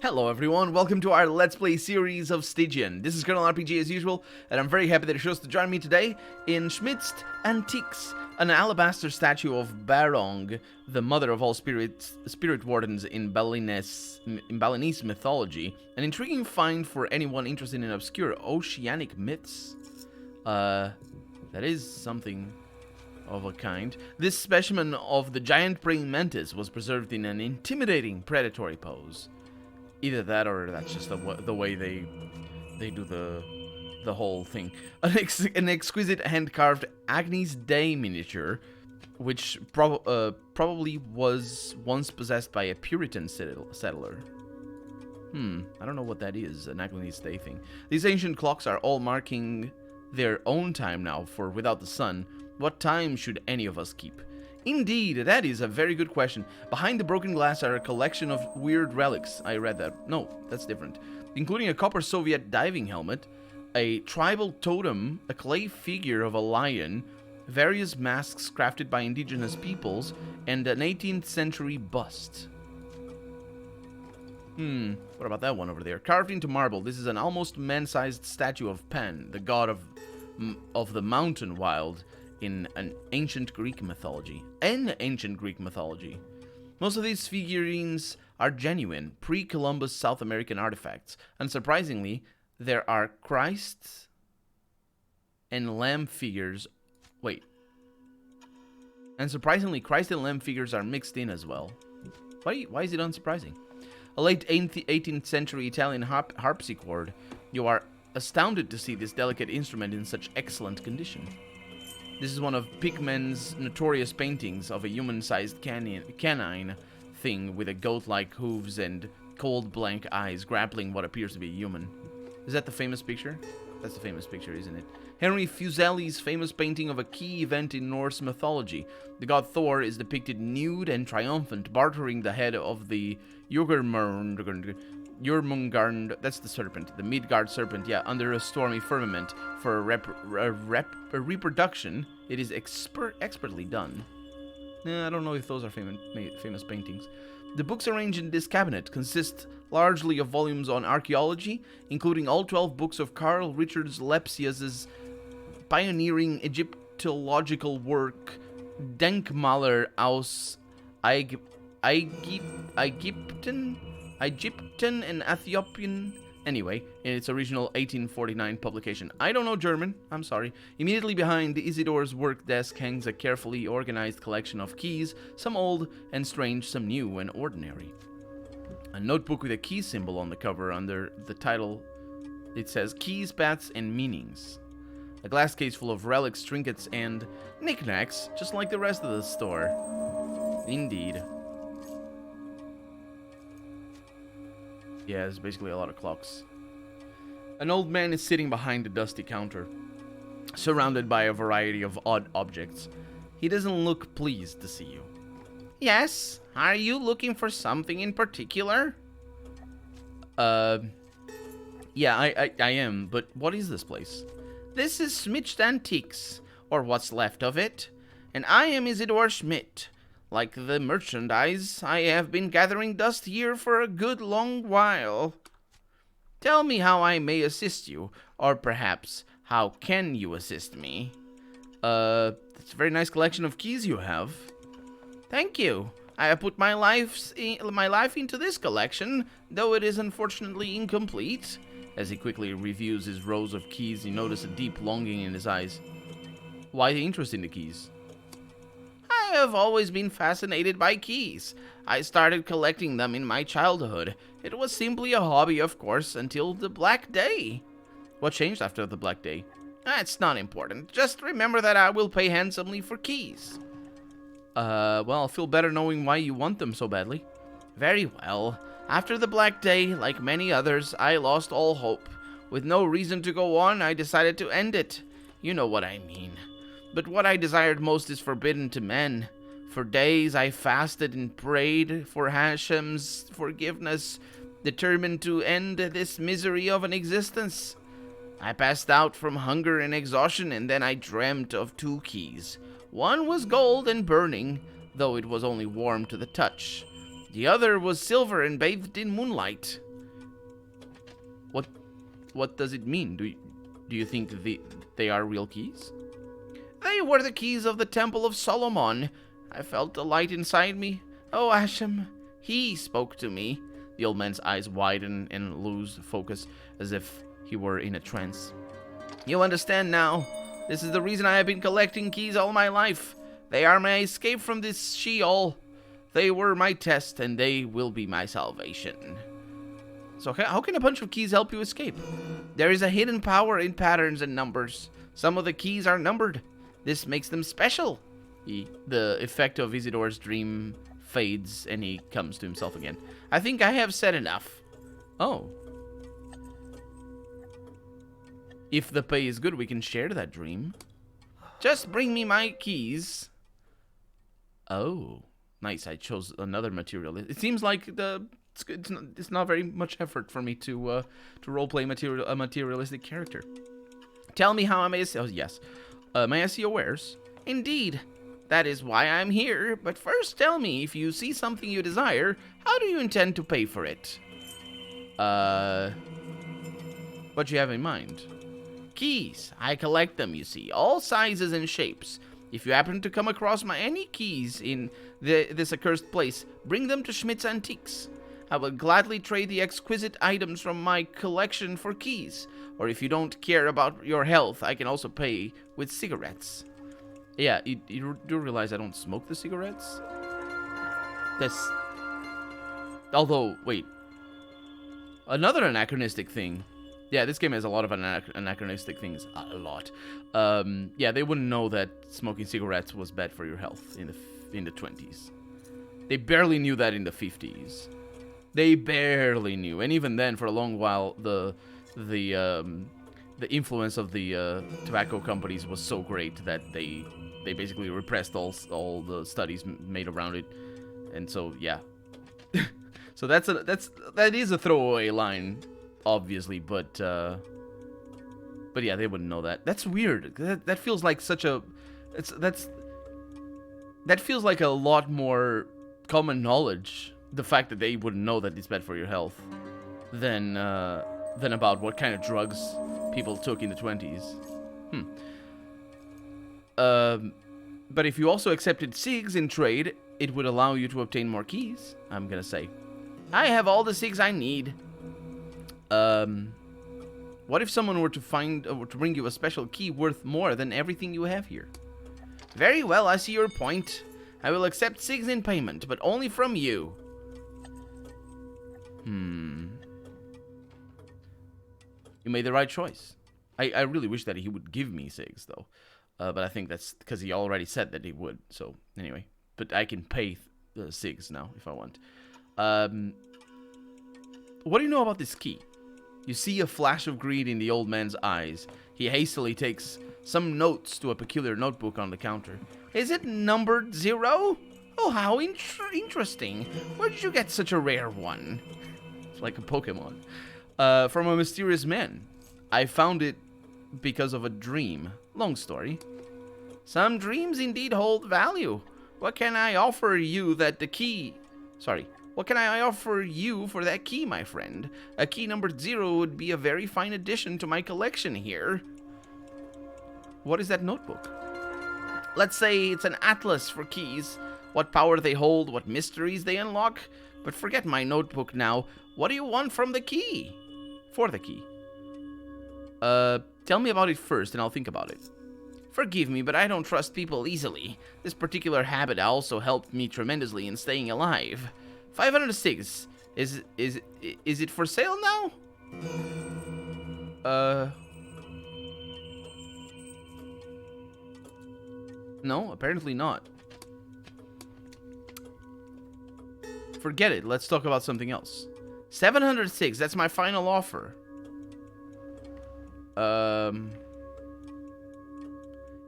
Hello everyone, welcome to our Let's Play series of Stygian. This is Colonel RPG as usual, and I'm very happy that you chose to join me today in Schmidt's Antiques, an alabaster statue of Barong, the mother of all spirit wardens in Balinese mythology. An intriguing find for anyone interested in obscure oceanic myths. That is something of a kind. This specimen of the giant praying mantis was preserved in an intimidating predatory pose. Either that, or that's just the way they do the whole thing. An exquisite hand-carved Agnes Day miniature, which probably was once possessed by a Puritan settler. I don't know what that is, an Agnes Day thing. These ancient clocks are all marking their own time now, for without the sun, what time should any of us keep? Indeed, that is a very good question. Behind the broken glass are a collection of weird relics. I read that. No, that's different. Including a copper Soviet diving helmet, a tribal totem, a clay figure of a lion, various masks crafted by indigenous peoples, and an 18th century bust. What about that one over there? Carved into marble, this is an almost man-sized statue of Pan, the god of the mountain wild, in an ancient Greek mythology. Most of these figurines are genuine, pre-Columbus South American artifacts. Unsurprisingly, there are Christ and Lamb figures. Christ and Lamb figures are mixed in as well. Why is it unsurprising? A late 18th century Italian harpsichord. You are astounded to see this delicate instrument in such excellent condition. This is one of Pickman's notorious paintings of a human-sized canine thing with a goat-like hooves and cold blank eyes grappling what appears to be a human. Is that the famous picture? That's the famous picture, isn't it? Henry Fuseli's famous painting of a key event in Norse mythology. The god Thor is depicted nude and triumphant, bartering the head of the Jörmungand, that's the serpent, the Midgard serpent, under a stormy firmament. For a reproduction, it is expertly done. I don't know if those are famous paintings. The books arranged in this cabinet consist largely of volumes on archaeology, including all 12 books of Carl Richard Lepsius's pioneering Egyptological work, Denkmaler aus Egyptian and Ethiopian, anyway, in its original 1849 publication. I don't know German, I'm sorry. Immediately behind Isadora's work desk hangs a carefully organized collection of keys, some old and strange, some new and ordinary. A notebook with a key symbol on the cover under the title, it says Keys, Paths, and Meanings. A glass case full of relics, trinkets, and knickknacks, just like the rest of the store. Indeed. Yeah, it's basically a lot of clocks. An old man is sitting behind a dusty counter, surrounded by a variety of odd objects. He doesn't look pleased to see you. Yes? Are you looking for something in particular? Yeah, I am, but what is this place? This is Schmidt's Antiques, or what's left of it, and I am Isadora Schmidt. Like the merchandise, I have been gathering dust here for a good long while. Tell me how I may assist you, or perhaps, how can you assist me? It's a very nice collection of keys you have. Thank you. I have put my life into this collection, though it is unfortunately incomplete. As he quickly reviews his rows of keys, you notice a deep longing in his eyes. Why the interest in the keys? I have always been fascinated by keys. I started collecting them in my childhood. It was simply a hobby, of course, until the Black Day. What changed after the Black Day? It's not important. Just remember that I will pay handsomely for keys. Well, I'll feel better knowing why you want them so badly. Very well. After the Black Day, like many others, I lost all hope. With no reason to go on, I decided to end it. You know what I mean. But what I desired most is forbidden to men. For days I fasted and prayed for Hashem's forgiveness, determined to end this misery of an existence. I passed out from hunger and exhaustion, and then I dreamt of 2 keys. One was gold and burning, though it was only warm to the touch. The other was silver and bathed in moonlight. What does it mean? Do you think they are real keys? They were the keys of the Temple of Solomon. I felt the light inside me. Oh, Hashem, he spoke to me. The old man's eyes widen and lose focus as if he were in a trance. You understand now. This is the reason I have been collecting keys all my life. They are my escape from this Sheol. They were my test, and they will be my salvation. So how can a bunch of keys help you escape? There is a hidden power in patterns and numbers. Some of the keys are numbered. This makes them special. The effect of Isadora's dream fades, and he comes to himself again. I think I have said enough. Oh. If the pay is good, we can share that dream. Just bring me my keys. Oh, nice. I chose another material. It seems like it's not very much effort for me to roleplay a materialistic character. Tell me how I may... Oh, yes. May I see your wares? Indeed. That is why I'm here. But first tell me, if you see something you desire, how do you intend to pay for it? What do you have in mind? Keys. I collect them, you see. All sizes and shapes. If you happen to come across any keys in this accursed place, bring them to Schmidt's Antiques. I will gladly trade the exquisite items from my collection for keys. Or if you don't care about your health, I can also pay with cigarettes. Yeah, you do realize I don't smoke the cigarettes? That's... Although, wait. Another anachronistic thing. Yeah, this game has a lot of anachronistic things. A lot. Yeah, they wouldn't know that smoking cigarettes was bad for your health in the 20s. They barely knew that in the 50s. They barely knew. And even then, for a long while, the influence of the tobacco companies was so great that they basically repressed all the studies made around it. And so, yeah. So that is a throwaway line, obviously, but yeah, they wouldn't know that. That's weird. That feels like such a that feels like a lot more common knowledge, the fact that they wouldn't know that it's bad for your health, than about what kind of drugs people took in the 20s. But if you also accepted cigs in trade, it would allow you to obtain more keys, I'm gonna say. I have all the cigs I need. What if someone were to bring you a special key worth more than everything you have here? Very well, I see your point. I will accept cigs in payment, but only from you. You made the right choice. I really wish that he would give me cigs, though. But I think that's because he already said that he would. So, anyway. But I can pay the cigs now, if I want. What do you know about this key? You see a flash of greed in the old man's eyes. He hastily takes some notes to a peculiar notebook on the counter. Is it numbered 0? Oh, how interesting. Where did you get such a rare one? It's like a Pokemon. From a mysterious man. I found it because of a dream. Long story. Some dreams indeed hold value. What can I offer you that the key... Sorry. What can I offer you for that key, my friend? A key numbered 0 would be a very fine addition to my collection here. What is that notebook? Let's say it's an atlas for keys. What power they hold, what mysteries they unlock. But forget my notebook now. What do you want from the key? For the key. Tell me about it first and I'll think about it. Forgive me, but I don't trust people easily. This particular habit also helped me tremendously in staying alive. 506. Is it for sale now? No, apparently not. Forget it. Let's talk about something else. 706. That's my final offer.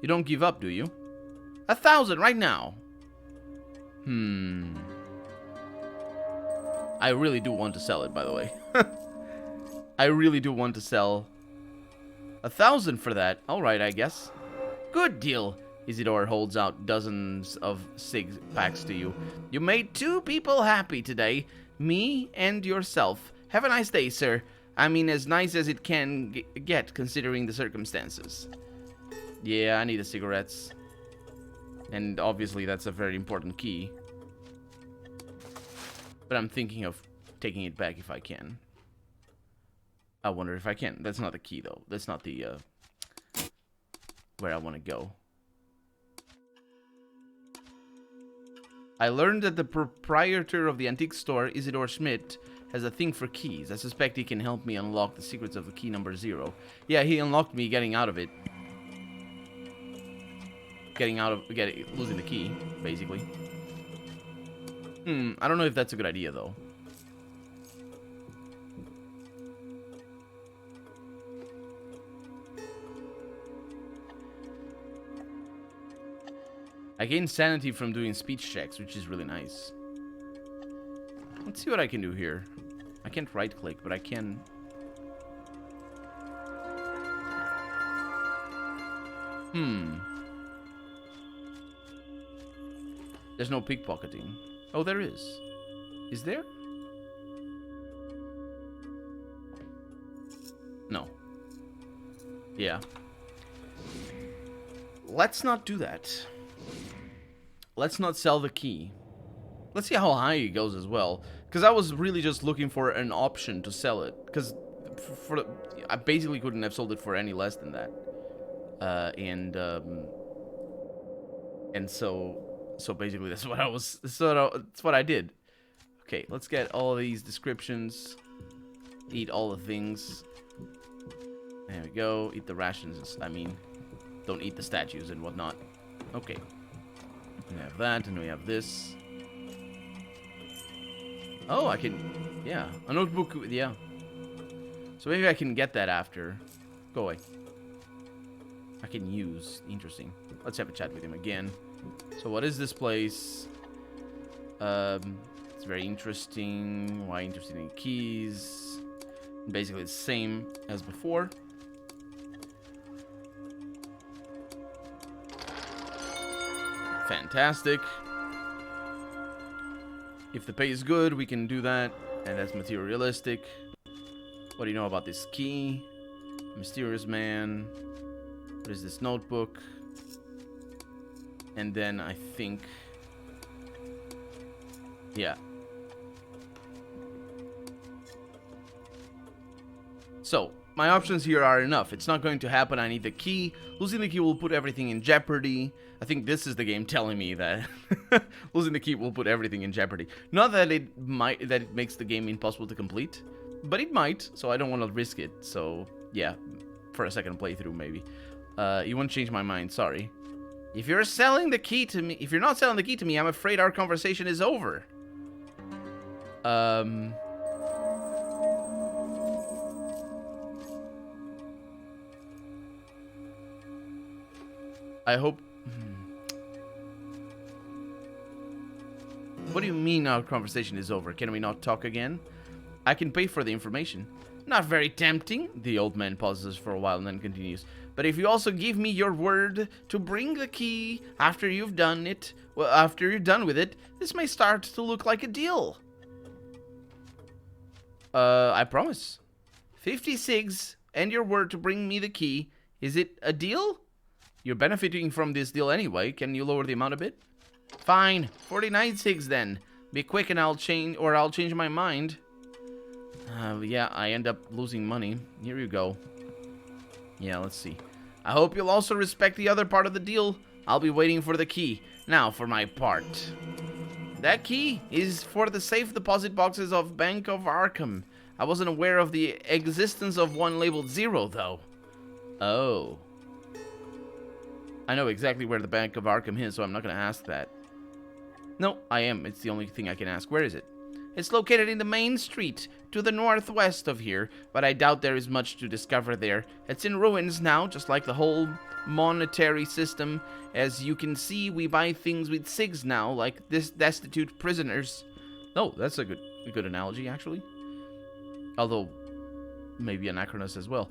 You don't give up, do you? 1,000 right now. I really do want to sell it, by the way. I really do want to sell 1,000 for that. Alright, I guess. Good deal. Isadora holds out dozens of cig packs to you. You made 2 people happy today. Me and yourself. Have a nice day, sir. I mean, as nice as it can get, considering the circumstances. Yeah, I need the cigarettes. And obviously that's a very important key. But I'm thinking of taking it back if I can. I wonder if I can. That's not the key, though. That's not the, where I want to go. I learned that the proprietor of the antique store, Isadora Schmidt, has a thing for keys. I suspect he can help me unlock the secrets of the key number 0. Yeah, he unlocked me getting out of it. Losing the key, basically. I don't know if that's a good idea, though. I gain sanity from doing speech checks, which is really nice. Let's see what I can do here. I can't right-click, but I can... There's no pickpocketing. Oh, there is. Is there? No. Yeah. Let's not do that. Let's not sell the key. Let's see how high it goes as well. Because I was really just looking for an option to sell it. Because I basically couldn't have sold it for any less than that. And so basically that's what I was. That's what I did. Okay, let's get all of these descriptions. Eat all the things. There we go. Eat the rations. I mean, don't eat the statues and whatnot. Okay. We have that, and we have this. Oh, I can... Yeah. A notebook, yeah. So maybe I can get that after. Go away. I can use... Interesting. Let's have a chat with him again. So what is this place? It's very interesting. Why interested in keys? Basically the same as before. Fantastic. If the pay is good, we can do that. And that's materialistic. What do you know about this key? Mysterious man. What is this notebook? And then I think... Yeah. So, my options here are enough. It's not going to happen. I need the key. Losing the key will put everything in jeopardy. I think this is the game telling me that losing the key will put everything in jeopardy. Not that it makes the game impossible to complete, but it might, so I don't want to risk it. So, yeah, for a second playthrough maybe. You won't change my mind, sorry. If you're selling the key to me, if you're not selling the key to me, I'm afraid our conversation is over. I hope... What do you mean our conversation is over? Can we not talk again? I can pay for the information. Not very tempting. The old man pauses for a while and then continues. But if you also give me your word to bring the key after you've done it, well, after you're done with it, this may start to look like a deal. I promise. 56 and your word to bring me the key. Is it a deal? You're benefiting from this deal anyway. Can you lower the amount a bit? Fine. 49.6 then. Be quick and I'll change my mind. Yeah, I end up losing money. Here you go. Yeah, let's see. I hope you'll also respect the other part of the deal. I'll be waiting for the key. Now for my part. That key is for the safe deposit boxes of Bank of Arkham. I wasn't aware of the existence of one labeled 0, though. Oh. I know exactly where the Bank of Arkham is, so I'm not going to ask that. No, I am. It's the only thing I can ask. Where is it? It's located in the main street, to the northwest of here, but I doubt there is much to discover there. It's in ruins now, just like the whole monetary system. As you can see, we buy things with SIGs now, like this destitute prisoners. Oh, that's a good analogy, actually. Although, maybe anachronous as well.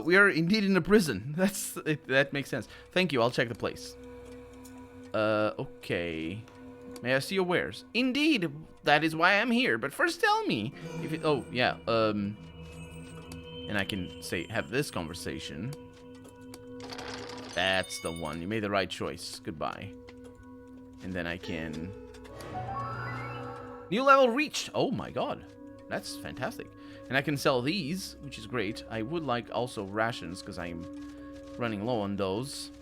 We are indeed in a prison. That makes sense. Thank you, I'll check the place. Okay. May I see your wares? Indeed, that is why I'm here. But first tell me if it... Oh, yeah, And I can say, have this conversation. That's the one. You made the right choice. Goodbye. And then I can... New level reached! Oh my god. That's fantastic. And I can sell these, which is great. I would like also rations, because I'm running low on those.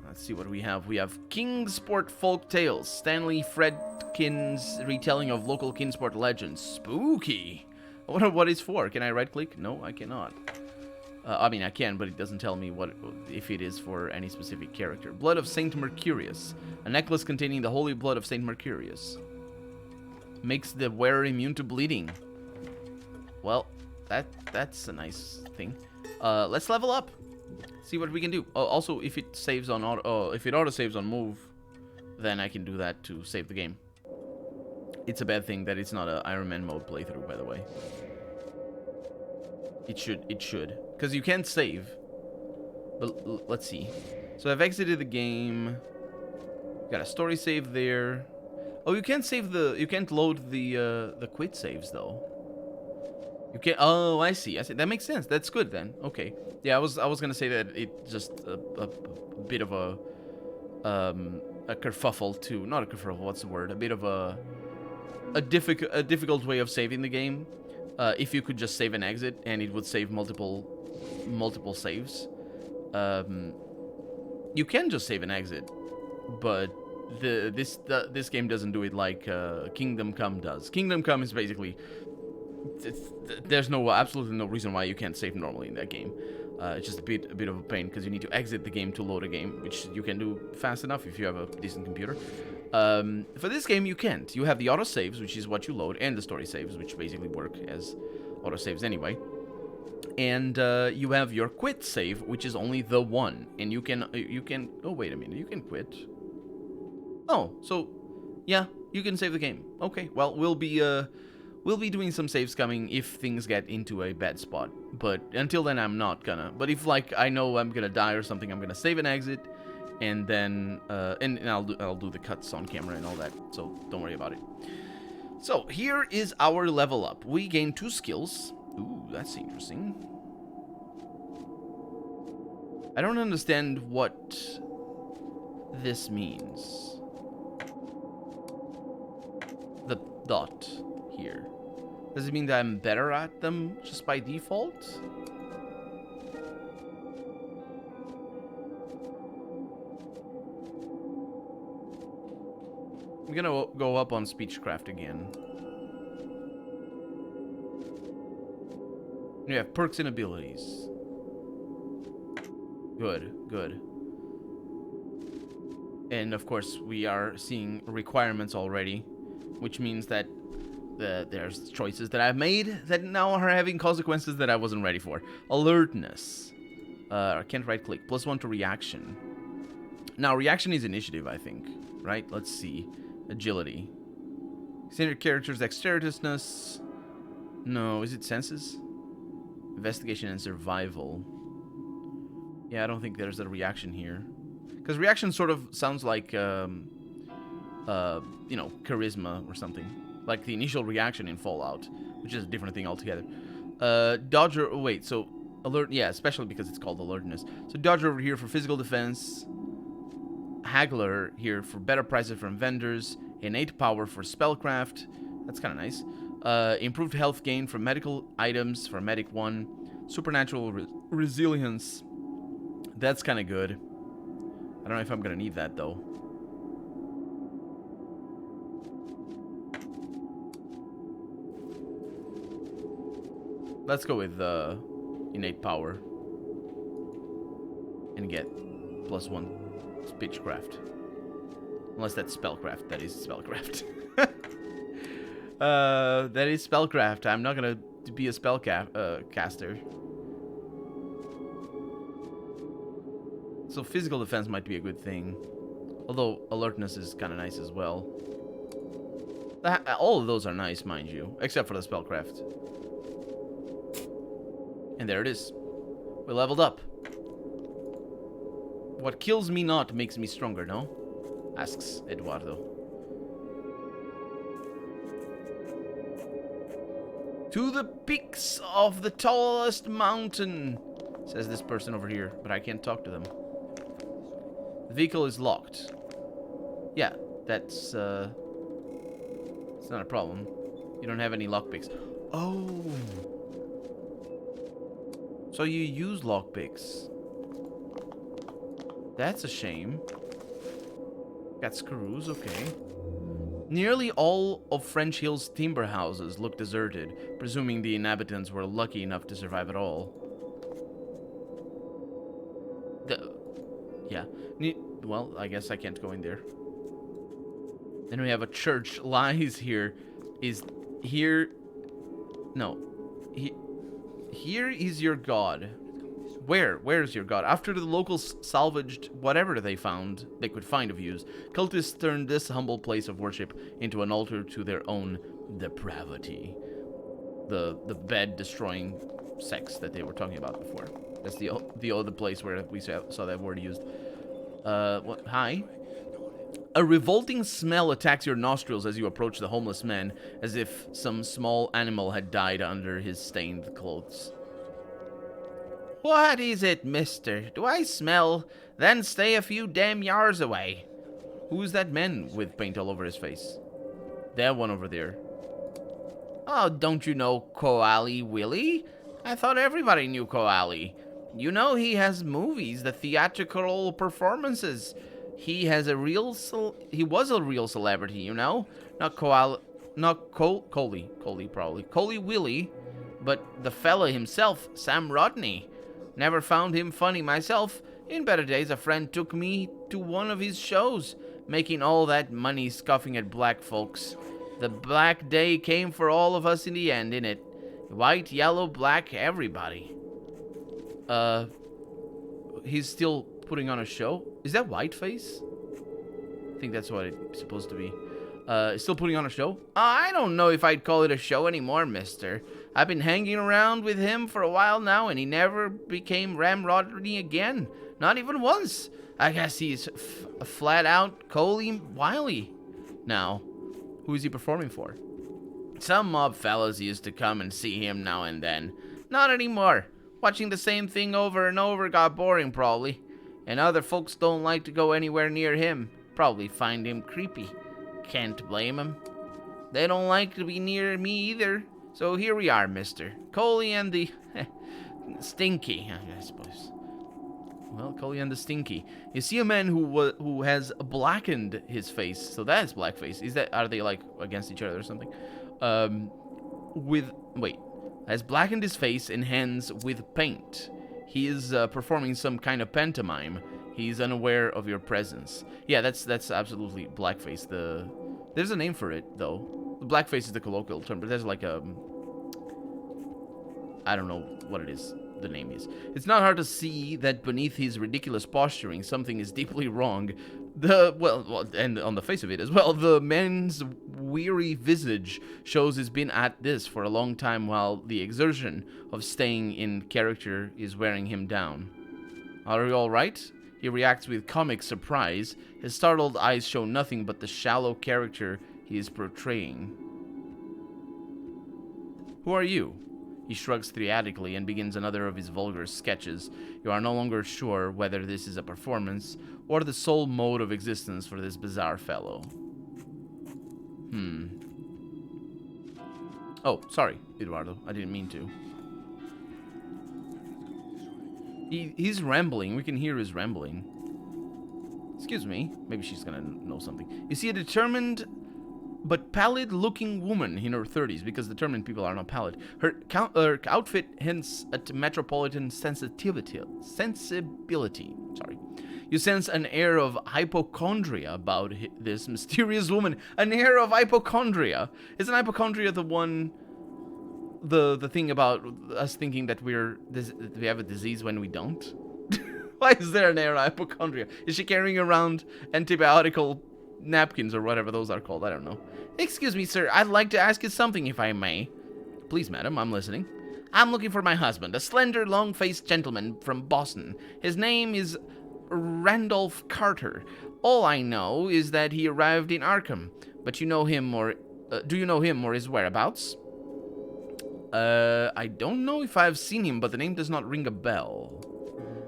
Let's see what we have. We have Kingsport Folk Tales. Stanley Fredkin's retelling of local Kingsport legends. Spooky! I wonder what it's for. Can I right-click? No, I cannot. I mean, I can, but it doesn't tell me what if it is for any specific character. Blood of Saint Mercurius. A necklace containing the holy blood of Saint Mercurius. Makes the wearer immune to bleeding. Well, that's a nice thing. Let's level up. See what we can do. Also, if it saves on auto, if it auto saves on move, then I can do that to save the game. It's a bad thing that it's not a Iron Man mode playthrough, by the way. It should, because you can't save. But let's see. So I've exited the game. Got a story save there. Oh, you can't save the. You can't load the quit saves though. You can't. Oh, I see. I see. That makes sense. That's good then. Okay. Yeah, I was gonna say that it just a bit of a kerfuffle too. Not a kerfuffle. What's the word? A bit of a difficult way of saving the game. If you could just save and exit, and it would save multiple saves. You can just save and exit, but this game doesn't do it like Kingdom Come does. Kingdom Come is basically there's absolutely no reason why you can't save normally in that game. It's just a bit of a pain because you need to exit the game to load a game, which you can do fast enough if you have a decent computer. For this game, you can't. You have the auto saves, which is what you load, and the story saves, which basically work as auto saves anyway. And you have your quit save, which is only the one, and you can. Oh, wait a minute, you can quit. Oh, so yeah, you can save the game. Okay, well, we'll be doing some saves coming if things get into a bad spot. But until then, I'm not gonna. But if like I know I'm gonna die or something, I'm gonna save and exit. And then, and I'll do the cuts on camera and all that, so don't worry about it. So, here is our level up. We gain 2 skills. Ooh, that's interesting. I don't understand what this means. The dot here. Does it mean that I'm better at them just by default? I'm gonna go up on Speechcraft again. We have perks and abilities. Good, good. And of course, we are seeing requirements already, which means that there's choices that I've made that now are having consequences that I wasn't ready for. Alertness. I can't right-click. +1 to reaction. Now, reaction is initiative, I think. Right? Let's see. Agility. Standard character's dexterousness. No, is it senses? Investigation and survival. Yeah, I don't think there's a reaction here. Because reaction sort of sounds like, you know, charisma or something. Like the initial reaction in Fallout, which is a different thing altogether. Dodger, oh wait, so alert, yeah, especially because it's called alertness. So Dodger over here for physical defense. Haggler here for better prices from vendors. Innate power for spellcraft. That's kind of nice. Improved health gain from medical items for Medic 1. Supernatural resilience. That's kind of good. I don't know if I'm going to need that, though. Let's go with innate power. And get +1 speechcraft. Unless that's spellcraft. That is spellcraft. That is spellcraft. I'm not going to be a caster. So physical defense might be a good thing. Although alertness is kind of nice as well. All of those are nice, mind you. Except for the spellcraft. And there it is. We leveled up. What kills me not makes me stronger, no? Asks Eduardo. To the peaks of the tallest mountain, says this person over here, but I can't talk to them. The vehicle is locked. Yeah, that's, it's not a problem. You don't have any lockpicks. Oh. So you use lockpicks. That's a shame. Got screws, okay. Nearly all of French Hill's timber houses look deserted, presuming the inhabitants were lucky enough to survive at all. Yeah. Well, I guess I can't go in there. Then we have a church lies here. Is here... No. Here is your god. Where's your god? After the locals salvaged whatever they could find of use, cultists turned this humble place of worship into an altar to their own depravity. The bed-destroying sex that they were talking about before. That's the other place where we saw that word used. What? Hi? A revolting smell attacks your nostrils as you approach the homeless man, as if some small animal had died under his stained clothes. What is it, mister? Do I smell? Then stay a few damn yards away. Who's that man with paint all over his face? That one over there. Oh, don't you know Koali Willie? I thought everybody knew Koali. You know he has movies, the theatrical performances. He was a real celebrity, you know? Not Coley probably. Coley Willie, but the fella himself, Sam Rodney. Never found him funny myself. In better days, a friend took me to one of his shows, making all that money scoffing at black folks. The black day came for all of us in the end, innit? White, yellow, black, everybody. He's still putting on a show? Is that Whiteface? I think that's what it's supposed to be. Still putting on a show? I don't know if I'd call it a show anymore, mister. I've been hanging around with him for a while now, and he never became Ramrodney again. Not even once. I guess he's a flat-out Coley Wiley now. Who is he performing for? Some mob fellas used to come and see him now and then. Not anymore. Watching the same thing over and over got boring, probably. And other folks don't like to go anywhere near him. Probably find him creepy. Can't blame him. They don't like to be near me either. So here we are, mister. Coley and the... Stinky, I suppose. Well, Coley and the Stinky. You see a man who has blackened his face. So that's blackface. Are they like against each other or something? Has blackened his face and hands with paint. He is performing some kind of pantomime. He's unaware of your presence. Yeah, that's absolutely blackface. There's a name for it though. Blackface is the colloquial term, but there's like a... I don't know what it is. The name is. It's not hard to see that beneath his ridiculous posturing, something is deeply wrong. And on the face of it as well, the man's weary visage shows he's been at this for a long time, while the exertion of staying in character is wearing him down. Are you all right? He reacts with comic surprise. His startled eyes show nothing but the shallow character he is portraying. Who are you? He shrugs theatrically and begins another of his vulgar sketches. You are no longer sure whether this is a performance or the sole mode of existence for this bizarre fellow. Oh, sorry, Eduardo. I didn't mean to. He's rambling. We can hear his rambling. Excuse me. Maybe she's gonna know something. You see a determined but pallid-looking woman in her 30s, because determined people are not pallid. Her outfit hints at metropolitan sensibility. Sorry. You sense an air of hypochondria about this mysterious woman. An air of hypochondria. Isn't hypochondria the one... The thing about us thinking that we have a disease when we don't? Why is there an air of hypochondria? Is she carrying around antibiotical napkins or whatever those are called? I don't know. Excuse me, sir. I'd like to ask you something, if I may. Please, madam. I'm listening. I'm looking for my husband, a slender, long-faced gentleman from Boston. His name is Randolph Carter. All I know is that he arrived in Arkham. But you know him or... do you know him or his whereabouts? I don't know if I've seen him, but the name does not ring a bell.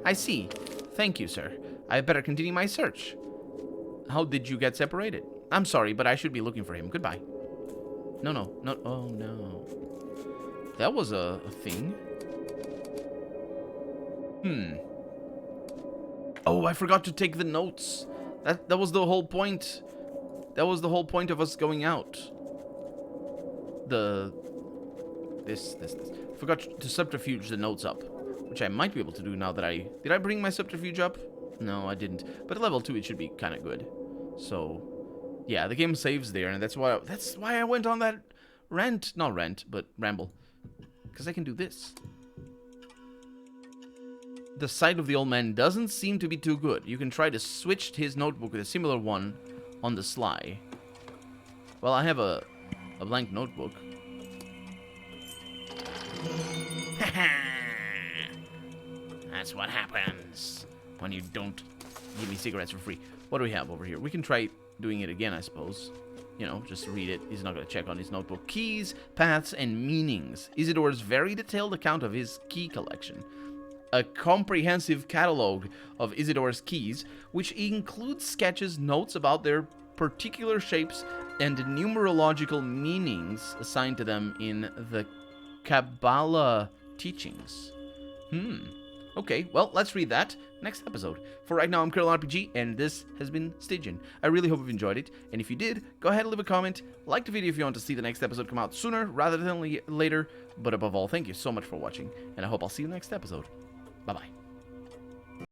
I see. Thank you, sir. I better continue my search. How did you get separated? I'm sorry, but I should be looking for him. Goodbye. No. Oh, no. That was a thing. Oh, I forgot to take the notes. That was the whole point. That was the whole point of us going out. This. Forgot to subterfuge the notes up, which I might be able to do now that did I bring my subterfuge up? No, I didn't. But at level 2, it should be kind of good. So, yeah, the game saves there, and that's why I went on that ramble, because I can do this. The sight of the old man doesn't seem to be too good. You can try to switch his notebook with a similar one on the sly. Well, I have a blank notebook. That's what happens when you don't give me cigarettes for free. What do we have over here? We can try doing it again, I suppose. You know, just read it. He's not going to check on his notebook. Keys, paths, and meanings. Isadora's very detailed account of his key collection. A comprehensive catalog of Isadora's keys, which includes sketches, notes about their particular shapes, and numerological meanings assigned to them in the Kabbalah teachings. Okay, well, let's read that next episode. For right now, I'm Carol RPG, and this has been Stygian. I really hope you've enjoyed it, and if you did, go ahead and leave a comment, like the video if you want to see the next episode come out sooner rather than later, but above all, thank you so much for watching, and I hope I'll see you next episode. Bye-bye.